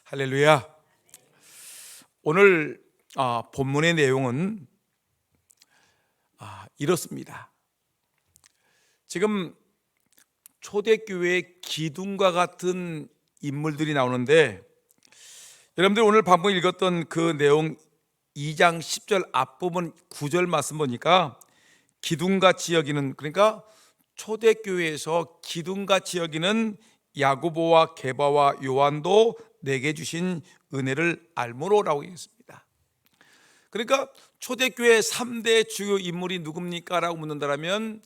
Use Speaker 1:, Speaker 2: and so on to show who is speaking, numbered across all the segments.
Speaker 1: 할렐루야. 오늘 본문의 내용은 이렇습니다. 지금 초대교회의 기둥과 같은 인물들이 나오는데, 여러분들 오늘 방금 읽었던 그 내용 2장 10절 앞부분 9절 말씀 보니까 기둥같이 여기는, 그러니까 초대교회에서 기둥같이 여기는 야고보와 게바와 요한도 내게 주신 은혜를 알므로라고 얘기했습니다. 그러니까 초대교회 3대 주요 인물이 누굽니까? 라고 묻는다면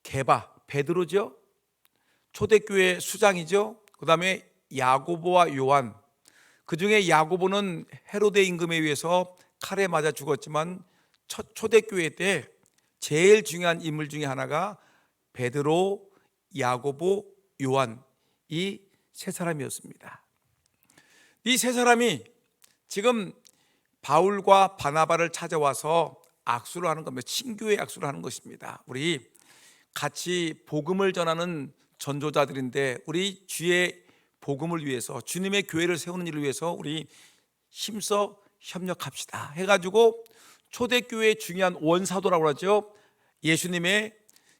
Speaker 1: 게바, 베드로죠. 초대교회 수장이죠. 그 다음에 야고보와 요한. 그 중에 야고보는 헤로데 임금에 의해서 칼에 맞아 죽었지만 초대교회 때 제일 중요한 인물 중에 하나가 베드로, 야고보, 요한, 이 세 사람이었습니다. 이 세 사람이 지금 바울과 바나바를 찾아와서 악수를 하는 겁니다. 친교의 악수를 하는 것입니다. 우리 같이 복음을 전하는 전도자들인데, 우리 주의 복음을 위해서, 주님의 교회를 세우는 일을 위해서 우리 힘써 협력합시다 해가지고 초대교회의 중요한 원사도라고 하죠. 예수님의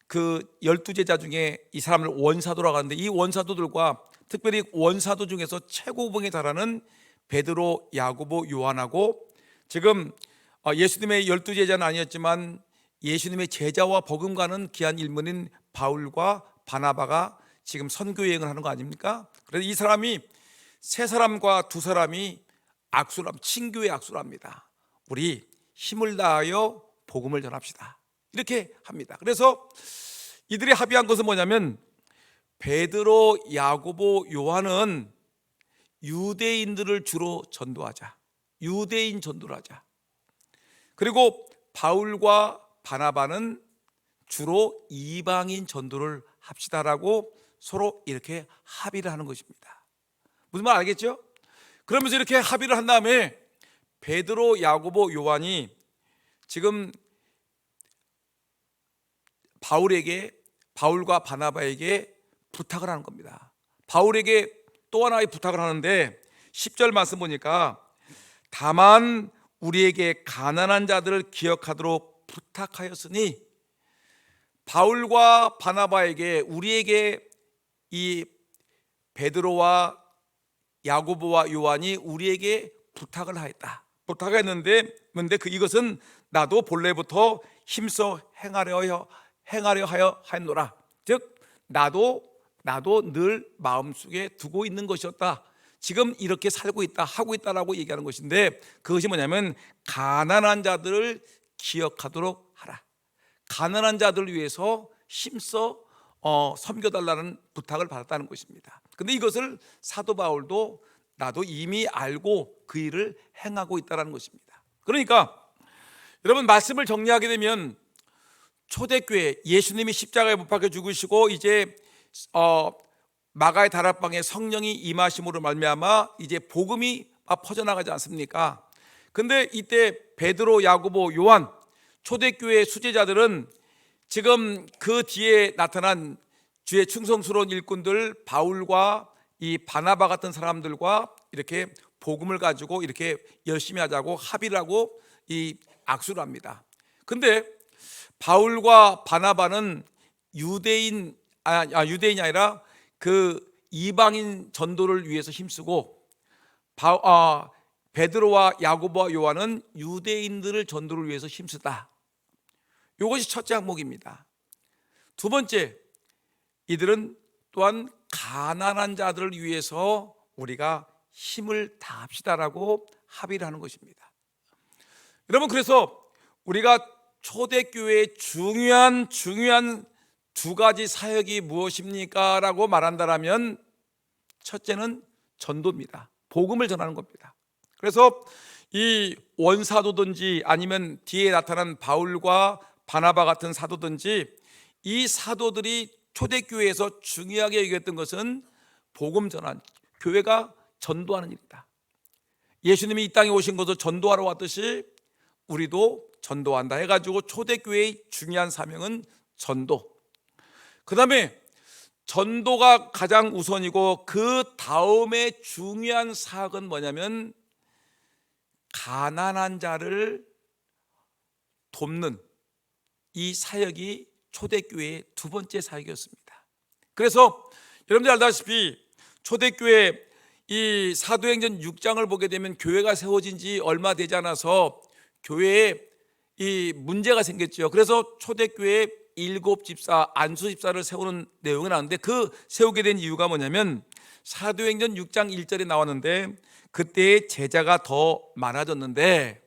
Speaker 1: 그 12제자 중에 이 사람을 원사도라고 하는데, 이 원사도들과 특별히 원사도 중에서 최고봉에 달하는 베드로, 야고보, 요한하고, 지금 예수님의 12제자는 아니었지만 예수님의 제자와 버금가는 귀한 인물인 바울과 바나바가 지금 선교여행을 하는 거 아닙니까? 그래서 이 사람이 세 사람과 두 사람이 악수를, 친교의 악수를 합니다. 우리 힘을 다하여 복음을 전합시다, 이렇게 합니다. 그래서 이들이 합의한 것은 뭐냐면, 베드로, 야고보, 요한은 유대인들을 주로 전도하자, 유대인 전도를 하자. 그리고 바울과 바나바는 주로 이방인 전도를 합시다라고 서로 이렇게 합의를 하는 것입니다. 무슨 말 알겠죠? 그러면서 이렇게 합의를 한 다음에 베드로, 야고보, 요한이 지금 바울과 바나바에게 부탁을 하는 겁니다. 바울에게 또 하나의 부탁을 하는데, 10절 말씀 보니까 다만 우리에게 가난한 자들을 기억하도록 부탁하였으니, 바울과 바나바에게, 우리에게, 이 베드로와 야고보와 요한이 우리에게 부탁을 하였다. 부탁을 했는데 이것은 나도 본래부터 힘써 행하려 하여 하였노라. 즉 나도 늘 마음속에 두고 있는 것이었다. 지금 이렇게 살고 있다, 하고 있다라고 얘기하는 것인데, 그것이 뭐냐면 가난한 자들을 기억하도록 하라. 가난한 자들을 위해서 힘써 섬겨달라는 부탁을 받았다는 것입니다. 근데 이것을 사도 바울도 나도 이미 알고 그 일을 행하고 있다는 것입니다. 그러니까 여러분, 말씀을 정리하게 되면 초대교회, 예수님이 십자가에 못 박혀 죽으시고 이제 마가의 다락방에 성령이 임하심으로 말미암아 이제 복음이 퍼져나가지 않습니까? 근데 이때 베드로, 야고보, 요한, 초대교회 수제자들은 지금 그 뒤에 나타난 주의 충성스러운 일꾼들 바울과 이 바나바 같은 사람들과 이렇게 복음을 가지고 이렇게 열심히 하자고 합의를 하고 이 악수를 합니다. 근데 바울과 바나바는 유대인이 아니라 그 이방인 전도를 위해서 힘쓰고, 베드로와 야고보와 요한은 유대인들을 전도를 위해서 힘쓰다. 이것이 첫째 항목입니다. 두 번째, 이들은 또한 가난한 자들을 위해서 우리가 힘을 다합시다라고 합의를 하는 것입니다. 여러분, 그래서 우리가 초대교회의 중요한 두 가지 사역이 무엇입니까? 라고 말한다면 첫째는 전도입니다. 복음을 전하는 겁니다. 그래서 이 원사도든지 아니면 뒤에 나타난 바울과 바나바 같은 사도든지, 이 사도들이 초대교회에서 중요하게 여겼던 것은 복음 전환, 교회가 전도하는 일이다. 예수님이 이 땅에 오신 것을 전도하러 왔듯이 우리도 전도한다 해가지고 초대교회의 중요한 사명은 전도. 그 다음에 전도가 가장 우선이고 그 다음에 중요한 사역은 뭐냐면 가난한 자를 돕는 이 사역이 초대교회의 두 번째 사역이었습니다. 그래서 여러분들 알다시피 초대교회 이 사도행전 6장을 보게 되면 교회가 세워진 지 얼마 되지 않아서 교회에 이 문제가 생겼죠. 그래서 초대교회 7집사 안수 집사를 세우는 내용이 나오는데 그 세우게 된 이유가 뭐냐면 사도행전 6장 1절에 나왔는데 그때 제자가 더 많아졌는데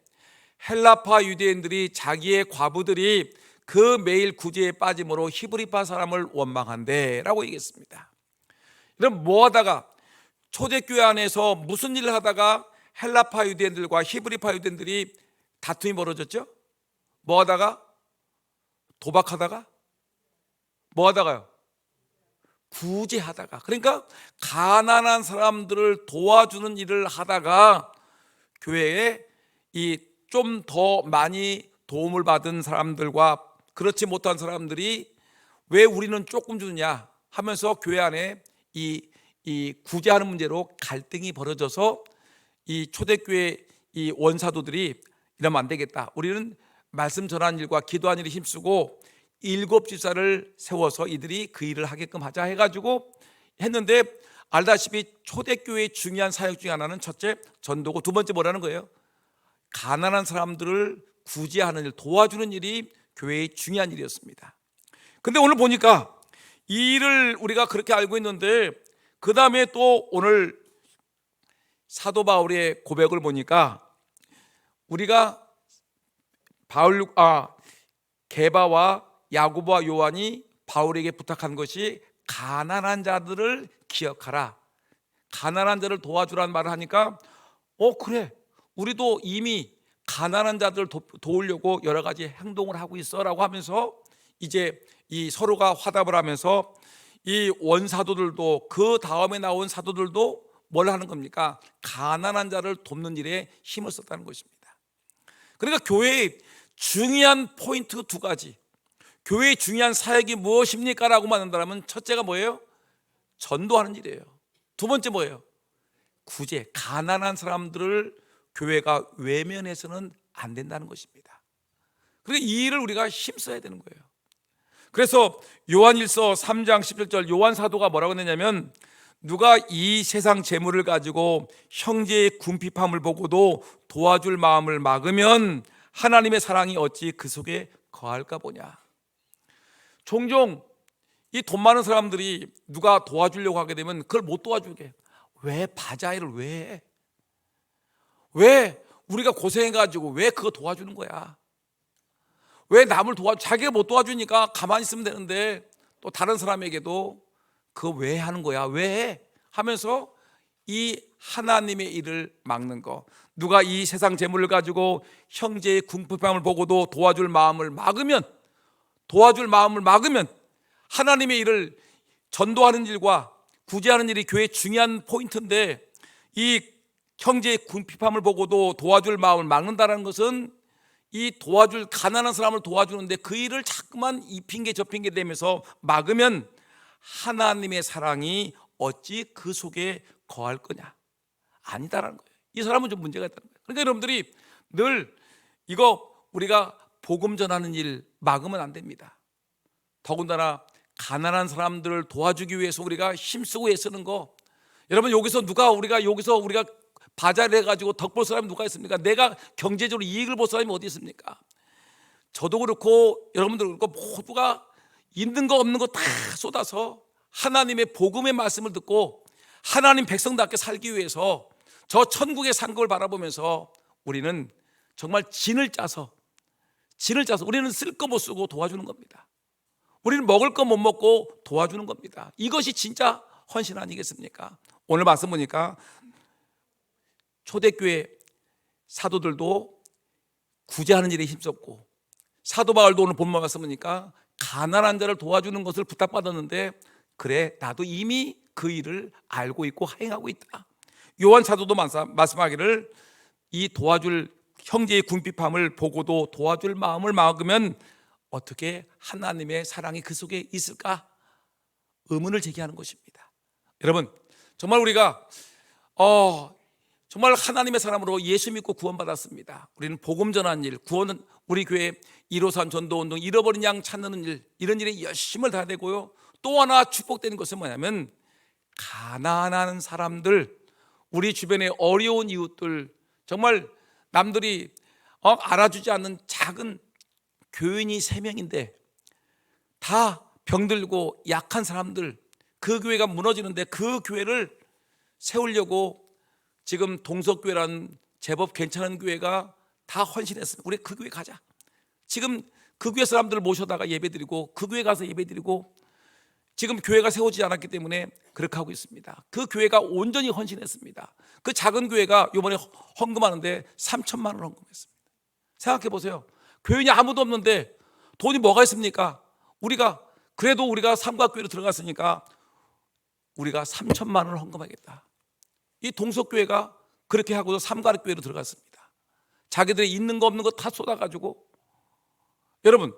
Speaker 1: 헬라파 유대인들이 자기의 과부들이 그 매일 구제에 빠짐으로 히브리파 사람을 원망한대 라고 얘기했습니다. 그럼 뭐 하다가 초대교회 안에서 무슨 일을 하다가 헬라파 유대인들과 히브리파 유대인들이 다툼이 벌어졌죠? 뭐 하다가? 도박하다가? 뭐 하다가요? 구제하다가. 그러니까 가난한 사람들을 도와주는 일을 하다가 교회에 이 좀 더 많이 도움을 받은 사람들과 그렇지 못한 사람들이 왜 우리는 조금 주느냐 하면서 교회 안에 이 구제하는 문제로 갈등이 벌어져서 이 초대교회 이 원사도들이 이러면 안 되겠다. 우리는 말씀 전하는 일과 기도하는 일에 힘쓰고 7집사를 세워서 이들이 그 일을 하게끔 하자 해가지고 했는데 알다시피 초대교회의 중요한 사역 중에 하나는 첫째 전도고 두 번째 뭐라는 거예요? 가난한 사람들을 구제하는 일, 도와주는 일이 교회의 중요한 일이었습니다. 근데 오늘 보니까 이 일을 우리가 그렇게 알고 있는데 그 다음에 또 오늘 사도 바울의 고백을 보니까 우리가 게바와 야고보와 요한이 바울에게 부탁한 것이 가난한 자들을 기억하라, 가난한 자를 도와주라는 말을 하니까 그래, 우리도 이미 가난한 자들을 도우려고 여러 가지 행동을 하고 있어라고 하면서 이제 이 서로가 화답을 하면서 이 원사도들도 그 다음에 나온 사도들도 뭘 하는 겁니까? 가난한 자를 돕는 일에 힘을 썼다는 것입니다. 그러니까 교회의 중요한 포인트 두 가지, 교회의 중요한 사역이 무엇입니까? 라고 말한다면 첫째가 뭐예요? 전도하는 일이에요. 두 번째 뭐예요? 구제, 가난한 사람들을 교회가 외면해서는 안 된다는 것입니다. 그러니까 이 일을 우리가 힘써야 되는 거예요. 그래서 요한일서 3장 17절 요한 사도가 뭐라고 했냐면 누가 이 세상 재물을 가지고 형제의 궁핍함을 보고도 도와줄 마음을 막으면 하나님의 사랑이 어찌 그 속에 거할까 보냐. 종종 이 돈 많은 사람들이 누가 도와주려고 하게 되면 그걸 못 도와주게. 왜 바자회를 왜 해? 왜 우리가 고생해가지고 왜 그거 도와주는 거야? 왜 남을 자기가 못 도와주니까 가만히 있으면 되는데 또 다른 사람에게도 그거 왜 하는 거야? 왜 해? 하면서 이 하나님의 일을 막는 거. 누가 이 세상 재물을 가지고 형제의 궁핍함을 보고도 도와줄 마음을 막으면 하나님의 일을 전도하는 일과 구제하는 일이 교회의 중요한 포인트인데 이 형제의 궁핍함을 보고도 도와줄 마음을 막는다는 것은 이 도와줄 가난한 사람을 도와주는데 그 일을 자꾸만 이 핑계 저 핑계 대면서 막으면 하나님의 사랑이 어찌 그 속에 거할 거냐? 아니다라는 거예요. 이 사람은 좀 문제가 있다는 거예요. 그러니까 여러분들이 늘 이거 우리가 복음 전하는 일 막으면 안 됩니다. 더군다나 가난한 사람들을 도와주기 위해서 우리가 힘쓰고 애쓰는 거, 여러분 우리가 바자를 해가지고 덕 볼 사람이 누가 있습니까? 내가 경제적으로 이익을 볼 사람이 어디 있습니까? 저도 그렇고 여러분도 그렇고 모두가 있는 거 없는 거 다 쏟아서 하나님의 복음의 말씀을 듣고 하나님 백성답게 살기 위해서 저 천국의 상급을 바라보면서 우리는 정말 진을 짜서 우리는 쓸 거 못 쓰고 도와주는 겁니다. 우리는 먹을 거 못 먹고 도와주는 겁니다. 이것이 진짜 헌신 아니겠습니까? 오늘 말씀 보니까 초대교회 사도들도 구제하는 일에 힘썼고 사도 바울도 오늘 본문 말씀 보니까 가난한 자를 도와주는 것을 부탁받았는데 그래, 나도 이미 그 일을 알고 있고 행하고 있다. 요한 사도도 말씀하기를 이 도와줄 형제의 궁핍함을 보고도 도와줄 마음을 막으면 어떻게 하나님의 사랑이 그 속에 있을까? 의문을 제기하는 것입니다. 여러분, 정말 우리가 정말 하나님의 사람으로 예수 믿고 구원받았습니다. 우리는 복음 전하는 일, 구원은 우리 교회 153 전도운동, 잃어버린 양 찾는 일, 이런 일에 열심을 다해야 되고요. 또 하나 축복되는 것은 뭐냐면 가난한 사람들, 우리 주변의 어려운 이웃들, 정말 남들이 알아주지 않는 작은 교인이 3명인데 다 병들고 약한 사람들, 그 교회가 무너지는데 그 교회를 세우려고 지금 동석교회라는 제법 괜찮은 교회가 다 헌신했습니다. 우리 그 교회 가자. 지금 그 교회 사람들을 모셔다가 예배드리고 그 교회 가서 예배드리고, 지금 교회가 세워지지 않았기 때문에 그렇게 하고 있습니다. 그 교회가 온전히 헌신했습니다. 그 작은 교회가 이번에 헌금하는데 3천만 원 헌금했습니다. 생각해 보세요. 교인이 아무도 없는데 돈이 뭐가 있습니까? 그래도 우리가 삼각교회로 들어갔으니까 우리가 3천만 원을 헌금하겠다. 이 동석교회가 그렇게 하고서 삼각교회로 들어갔습니다. 자기들이 있는 거 없는 거 다 쏟아가지고. 여러분,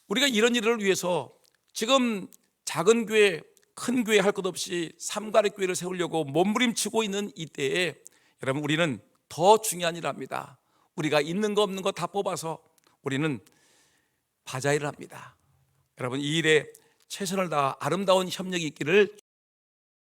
Speaker 1: 우리가 이런 일을 위해서 지금 작은 교회, 큰 교회 할 것 없이 삼가래교회를 세우려고 몸부림치고 있는 이때에 여러분, 우리는 더 중요한 일을 합니다. 우리가 있는 거 없는 거 다 뽑아서 우리는 바자회를 합니다. 여러분, 이 일에 최선을 다하 아름다운 협력이 있기를